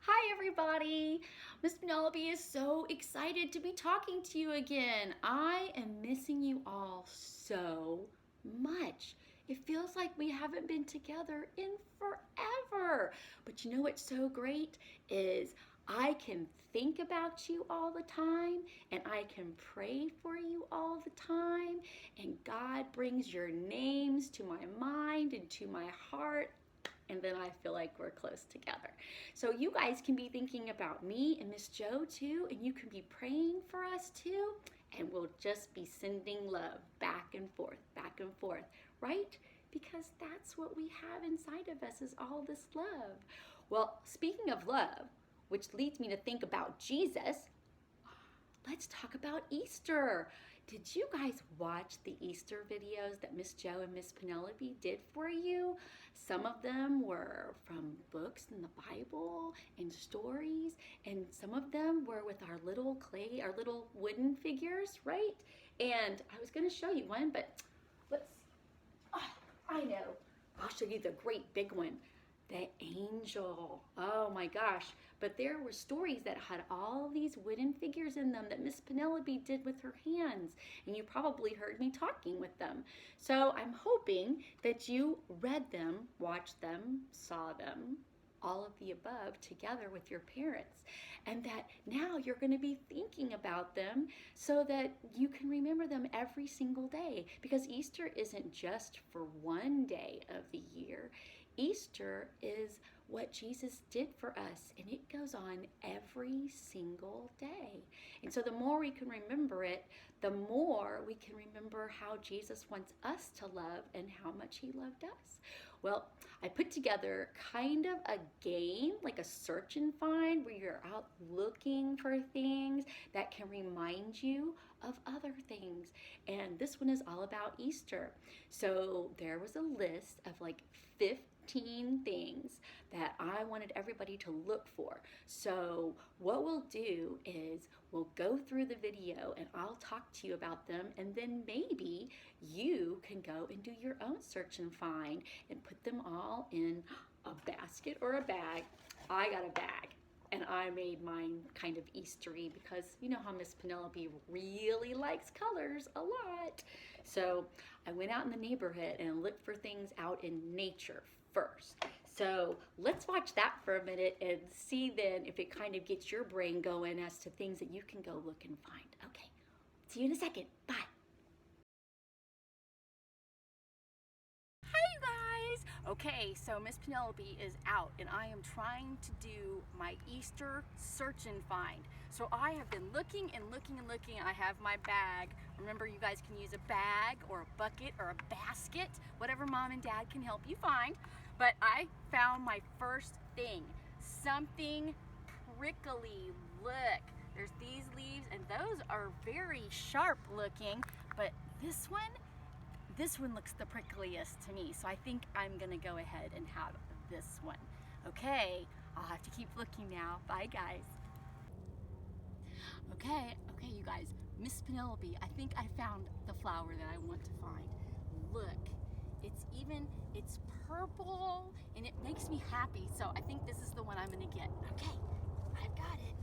Hi everybody! Miss Penelope is so excited to be talking to you again. I am missing you all so much. It feels like we haven't been together in forever. But you know what's so great is I can think about you all the time and I can pray for you all the time, and God brings your names to my mind and to my heart, and then I feel like we're close together. So you guys can be thinking about me and Miss Joe too, and you can be praying for us too, and we'll just be sending love back and forth, right? Because that's what we have inside of us, is all this love. Well, speaking of love, which leads me to think about Jesus, let's talk about Easter. Did you guys watch the Easter videos that Miss Joe and Miss Penelope did for you? Some of them were from books in the Bible and stories, and some of them were with our little wooden figures, right? And I was going to show you one, but I know. I'll show you the great big one. The angel. Oh my gosh. But there were stories that had all these wooden figures in them that Miss Penelope did with her hands. And you probably heard me talking with them. So I'm hoping that you read them, watched them, saw them, all of the above together with your parents, and that now you're going to be thinking about them so that you can remember them every single day, because Easter isn't just for one day of the year. Easter is what Jesus did for us, and it goes on every single day. And so the more we can remember it, the more we can remember how Jesus wants us to love and how much he loved us. Well, I put together kind of a game, like a search and find, where you're out looking for things that can remind you of other things. And this one is all about Easter. So there was a list of like 15 things that I wanted everybody to look for. So what we'll do is we'll go through the video and I'll talk to you about them, and then maybe you can go and do your own search and find and put them all in a basket or a bag. I got a bag, and I made mine kind of Eastery because you know how Miss Penelope really likes colors a lot. So I went out in the neighborhood and looked for things out in nature first. So let's watch that for a minute and see then if it kind of gets your brain going as to things that you can go look and find. Okay, see you in a second. Bye. Okay, so Miss Penelope is out and I am trying to do my Easter search and find. So I have been looking and looking and looking. I have my bag. Remember, you guys can use a bag or a bucket or a basket, whatever mom and dad can help you find. But I found my first thing, something prickly. Look, there's these leaves and those are very sharp looking, but this one looks the prickliest to me, so I think I'm gonna go ahead and have this one. Okay, I'll have to keep looking now. Bye, guys. Okay, you guys, Miss Penelope, I think I found the flower that I want to find. Look, it's purple, and it makes me happy, so I think this is the one I'm gonna get. Okay, I've got it.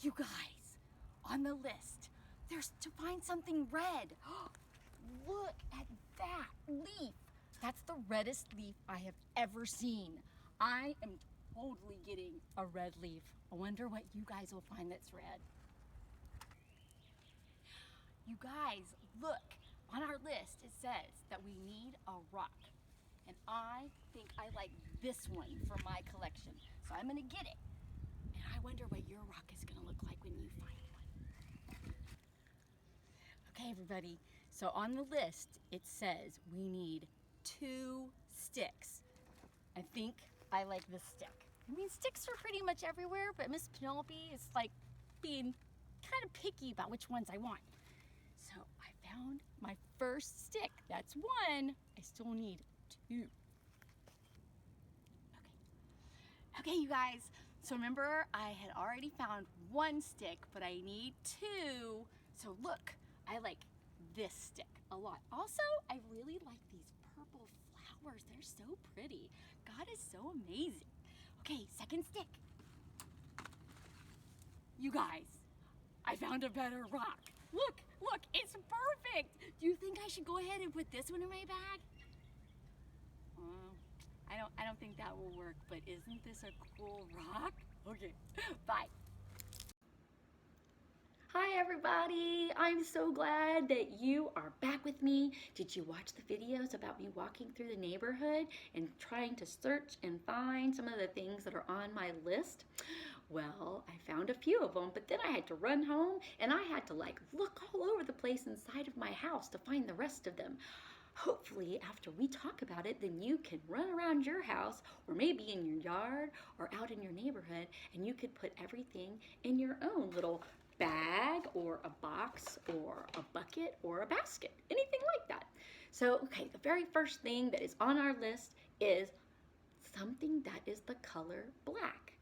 You guys, on the list, there's to find something red. Look at that leaf. That's the reddest leaf I have ever seen. I am totally getting a red leaf. I wonder what you guys will find that's red. You guys, look, on our list it says that we need a rock. And I think I like this one for my collection. So I'm gonna get it. And I wonder what your rock is gonna look like when you find one. Okay, everybody, so on the list, it says we need 2 sticks. I think I like this stick. I mean, sticks are pretty much everywhere, but Miss Penelope is like being kind of picky about which ones I want. So I found my first stick. That's 1. I still need 2. Okay, you guys, so remember I had already found 1 stick, but I need 2. So look, I like this stick a lot. Also, I really like these purple flowers flowers. They're so pretty. God is so amazing. Okay, second stick. You guys, I found a better rock. Look, it's perfect. Do you think I should go ahead and put this one in my bag? I don't think that will work, but isn't this a cool rock? Okay, bye. Hi everybody, I'm so glad that you are back with me. Did you watch the videos about me walking through the neighborhood and trying to search and find some of the things that are on my list? Well, I found a few of them, but then I had to run home and I had to look all over the place inside of my house to find the rest of them. Hopefully, after we talk about it, then you can run around your house or maybe in your yard or out in your neighborhood and you could put everything in your own little bag or a box or a bucket or a basket, anything like that. So, okay, the very first thing that is on our list is something that is the color black.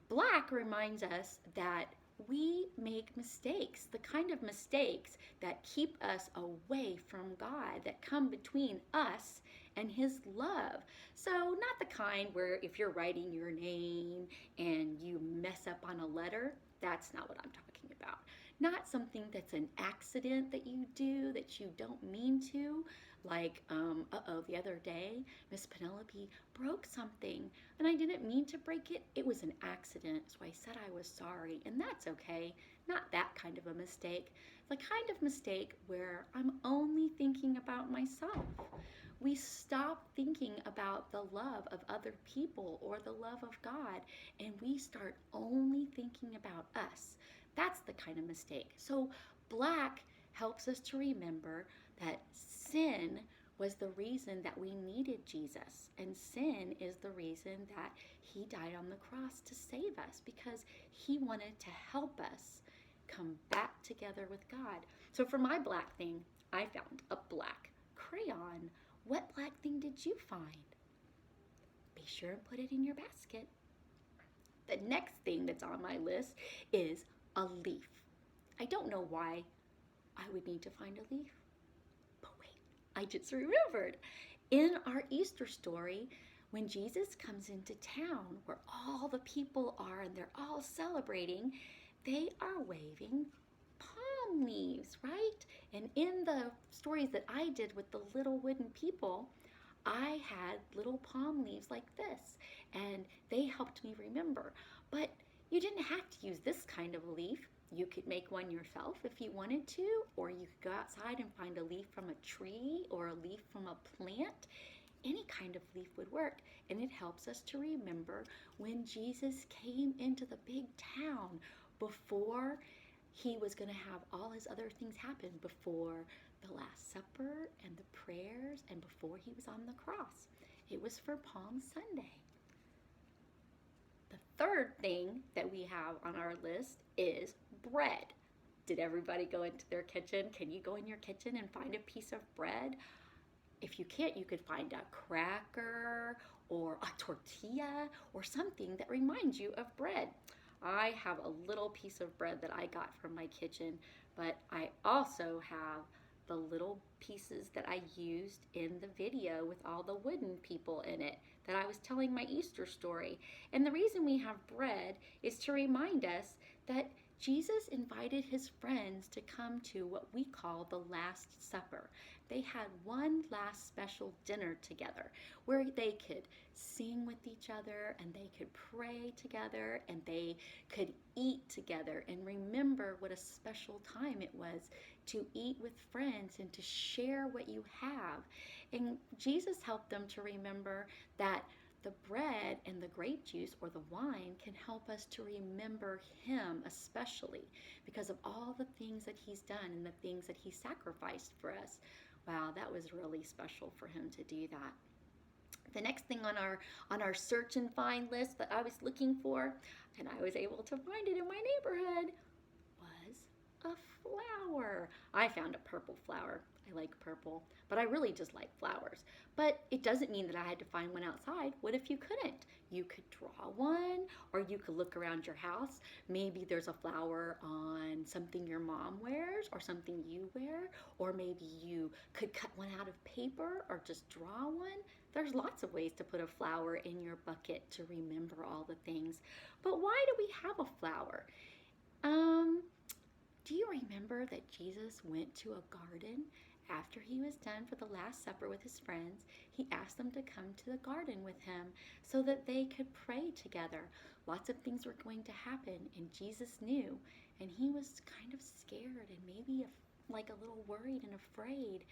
Black reminds us that we make mistakes, the kind of mistakes that keep us away from God, that come between us and His love. So not the kind where if you're writing your name and you mess up on a letter, that's not what I'm talking about. Not something that's an accident that you do that you don't mean to. Like, the other day, Miss Penelope broke something and I didn't mean to break it. It was an accident, so I said I was sorry, and that's okay. Not that kind of a mistake. The kind of mistake where I'm only thinking about myself. We stop thinking about the love of other people or the love of God, and we start only thinking about us. That's the kind of mistake. So black helps us to remember that sin was the reason that we needed Jesus, and sin is the reason that He died on the cross to save us, because He wanted to help us come back together with God. So for my black thing, I found a black crayon. What black thing did you find? Be sure and put it in your basket. The next thing that's on my list is a leaf. I don't know why I would need to find a leaf, but wait, I just remembered. In our Easter story, when Jesus comes into town where all the people are and they're all celebrating, they are waving palm leaves, right? And in the stories that I did with the little wooden people, I had little palm leaves like this, and they helped me remember. But you didn't have to use this kind of a leaf. You could make one yourself if you wanted to, or you could go outside and find a leaf from a tree or a leaf from a plant. Any kind of leaf would work, and it helps us to remember when Jesus came into the big town before He was going to have all His other things happen, before the Last Supper and the prayers and before He was on the cross. It was for Palm Sunday. The third thing that we have on our list is bread. Did everybody go into their kitchen? Can you go in your kitchen and find a piece of bread? If you can't, you could find a cracker or a tortilla or something that reminds you of bread. I have a little piece of bread that I got from my kitchen, but I also have the little pieces that I used in the video with all the wooden people in it that I was telling my Easter story. And the reason we have bread is to remind us that Jesus invited His friends to come to what we call the Last Supper. They had one last special dinner together where they could sing with each other and they could pray together and they could eat together and remember what a special time it was to eat with friends and to share what you have. And Jesus helped them to remember that the bread and the grape juice or the wine can help us to remember Him, especially because of all the things that He's done and the things that He sacrificed for us. Wow, that was really special for Him to do that. The next thing on our search and find list that I was looking for, and I was able to find it in my neighborhood, was a flower. I found a purple flower. I like purple, but I really just like flowers. But it doesn't mean that I had to find one outside. What if you couldn't? You could draw one, or you could look around your house. Maybe there's a flower on something your mom wears or something you wear, or maybe you could cut one out of paper or just draw one. There's lots of ways to put a flower in your bucket to remember all the things. But why do we have a flower? Do you remember that Jesus went to a garden after he was done for the Last Supper with his friends? He asked them to come to the garden with him so that they could pray together. Lots of things were going to happen, and Jesus knew, and he was kind of scared and maybe like a little worried and afraid.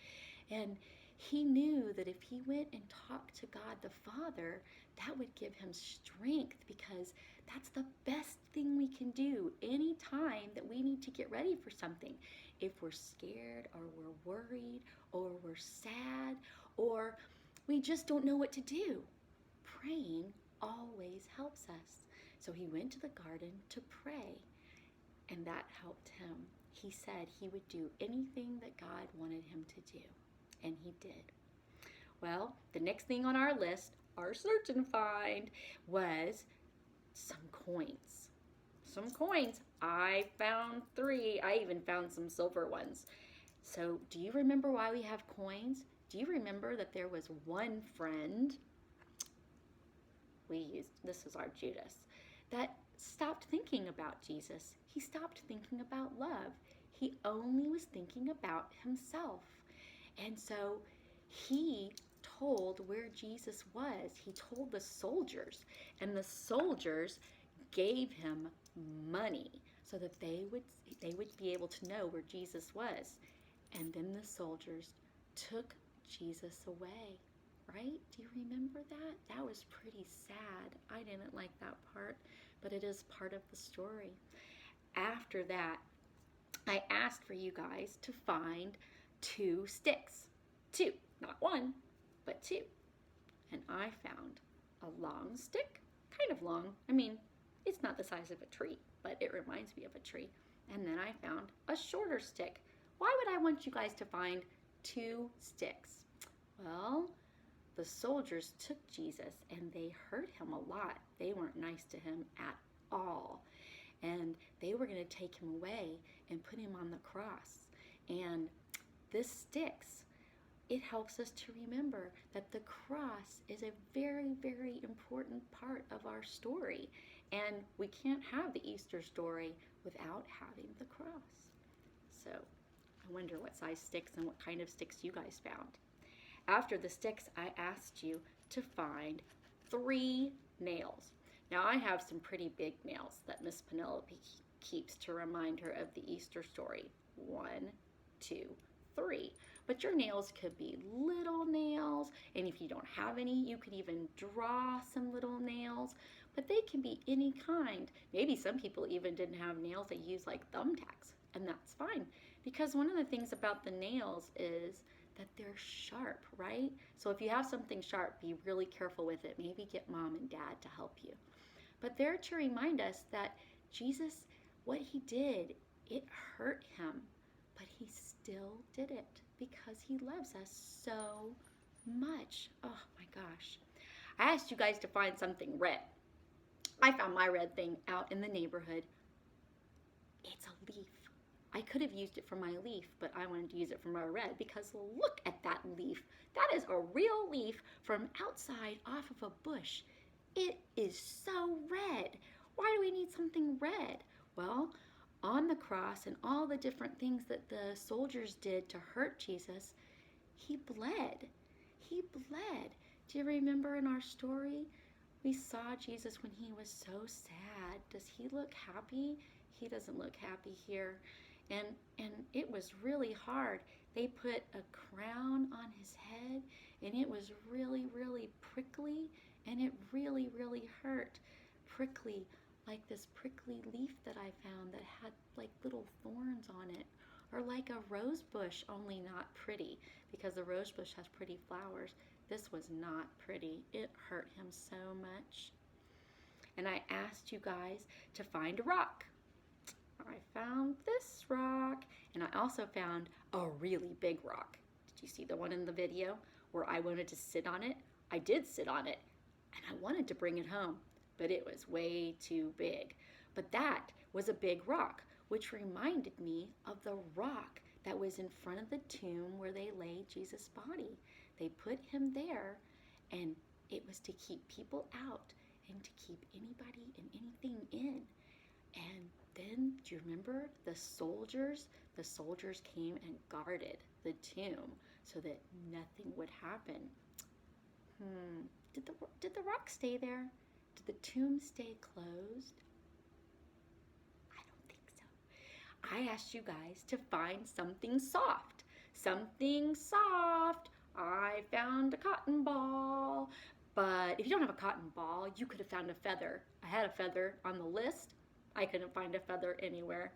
And he knew that if he went and talked to God the Father, that would give him strength, because that's the best thing we can do any time that we need to get ready for something. If we're scared or we're worried or we're sad or we just don't know what to do, praying always helps us. So he went to the garden to pray, and that helped him. He said he would do anything that God wanted him to do, and he did. Well, the next thing on our list, our search and find, was some coins. Some coins. I found 3. I even found some silver ones. So do you remember why we have coins? Do you remember that there was one friend, this is our Judas, that stopped thinking about Jesus. He stopped thinking about love. He only was thinking about himself. And so he told where Jesus was. He told the soldiers, and the soldiers gave him money so that they would be able to know where Jesus was. And then the soldiers took Jesus away, right? Do you remember that? That was pretty sad. I didn't like that part, but it is part of the story. After that, I asked for you guys to find 2 sticks. 2, not 1, but 2. And I found a long stick, kind of long. I mean, it's not the size of a tree, but it reminds me of a tree. And then I found a shorter stick. Why would I want you guys to find 2 sticks? Well, the soldiers took Jesus and they hurt him a lot. They weren't nice to him at all. And they were going to take him away and put him on the cross. And this sticks. It helps us to remember that the cross is a very, very important part of our story. And we can't have the Easter story without having the cross. So I wonder what size sticks and what kind of sticks you guys found. After the sticks, I asked you to find 3 nails. Now I have some pretty big nails that Miss Penelope keeps to remind her of the Easter story. 1, 2, 3. But your nails could be little nails, and if you don't have any, you could even draw some little nails, but they can be any kind. Maybe some people even didn't have nails, they use like thumbtacks, and that's fine, because one of the things about the nails is that they're sharp, right? So if you have something sharp, be really careful with it. Maybe get mom and dad to help you. But they're to remind us that Jesus, what he did, it hurt him, but he still did it because he loves us so much. Oh my gosh. I asked you guys to find something red. I found my red thing out in the neighborhood. It's a leaf. I could have used it for my leaf, but I wanted to use it for my red because look at that leaf. That is a real leaf from outside off of a bush. It is so red. Why do we need something red? Well, on the cross and all the different things that the soldiers did to hurt Jesus, he bled. He bled. Do you remember in our story? We saw Jesus when he was so sad. Does he look happy? He doesn't look happy here. And it was really hard. They put a crown on his head, and it was really, really prickly, and it really, really hurt. Prickly, like this prickly leaf that I found that had like little thorns on it, or like a rose bush, only not pretty, because the rose bush has pretty flowers. This was not pretty. It hurt him so much. And I asked you guys to find a rock. I found this rock, and I also found a really big rock. Did you see the one in the video where I wanted to sit on it? I did sit on it. and I wanted to bring it home, but it was way too big. But that was a big rock, which reminded me of the rock that was in front of the tomb where they laid Jesus' body. They put him there, and it was to keep people out and to keep anybody and anything in. And then, do you remember the soldiers? The soldiers came and guarded the tomb so that nothing would happen. Did the rock stay there? Did the tomb stay closed? I don't think so. I asked you guys to find something soft. Something soft. I found a cotton ball. But if you don't have a cotton ball, you could have found a feather. I had a feather on the list. I couldn't find a feather anywhere.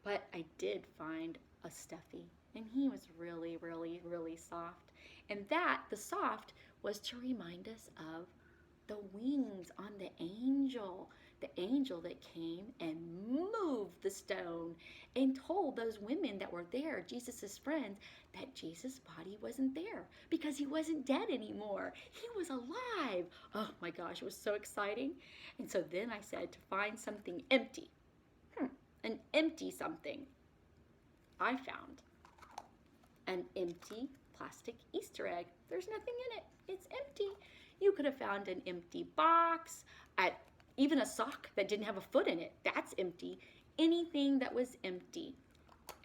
But I did find a stuffy. And he was really, really, really soft. And the soft, was to remind us of the wings on the angel that came and moved the stone and told those women that were there, Jesus's friends, that Jesus' body wasn't there because he wasn't dead anymore. He was alive. Oh my gosh, it was so exciting. And so then I said to find something empty. An empty something. I found an empty plastic Easter egg. There's nothing in it. It's empty. You could have found an empty box, even a sock that didn't have a foot in it. That's empty. Anything that was empty.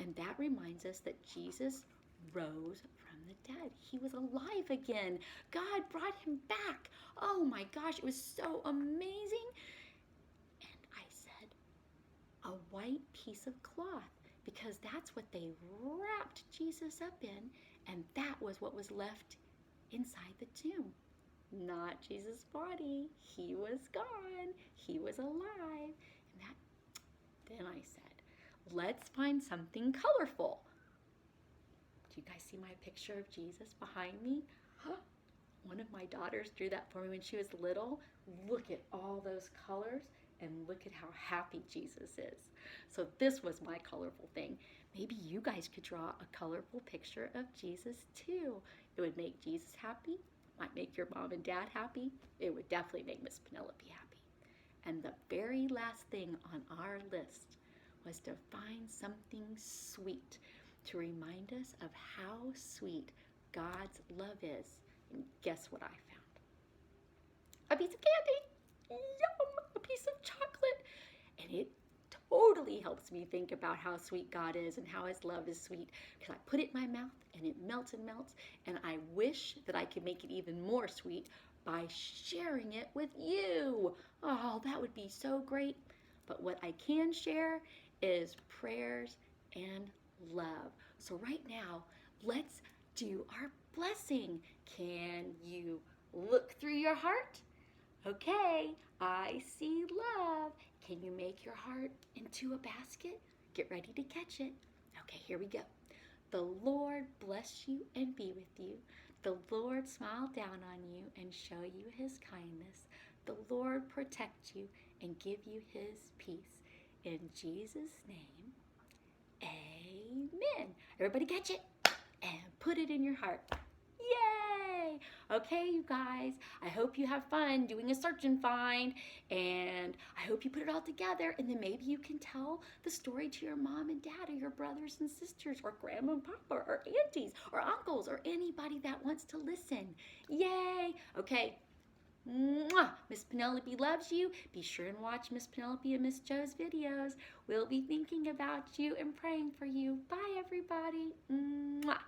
And that reminds us that Jesus rose from the dead. He was alive again. God brought him back. Oh my gosh, it was so amazing. And I said, a white piece of cloth, because that's what they wrapped Jesus up in, and that was what was left inside the tomb. Not Jesus' body. He was gone. He was alive. And then I said, let's find something colorful. Do you guys see my picture of Jesus behind me? One of my daughters drew that for me when she was little. Look at all those colors and look at how happy Jesus is. So this was my colorful thing. Maybe you guys could draw a colorful picture of Jesus too. It would make Jesus happy. Might make your mom and dad happy. It would definitely make Miss Penelope happy. And the very last thing on our list was to find something sweet to remind us of how sweet God's love is. And guess what I found? A piece of candy. Yum! A piece of chocolate. And it totally helps me think about how sweet God is and how his love is sweet, because I put it in my mouth and it melts and melts, and I wish that I could make it even more sweet by sharing it with you. Oh, that would be so great. But what I can share is prayers and love. So right now, let's do our blessing. Can you look through your heart? Okay, I see love. Can you make your heart into a basket? Get ready to catch it. Okay, here we go. The Lord bless you and be with you. The Lord smile down on you and show you his kindness. The Lord protect you and give you his peace. In Jesus' name, amen. Everybody catch it and put it in your heart. Yay! Okay, you guys, I hope you have fun doing a search and find, and I hope you put it all together, and then maybe you can tell the story to your mom and dad or your brothers and sisters or grandma and papa or aunties or uncles or anybody that wants to listen. Yay! Okay. Mwah! Miss Penelope loves you. Be sure and watch Miss Penelope and Miss Joe's videos. We'll be thinking about you and praying for you. Bye, everybody. Mwah!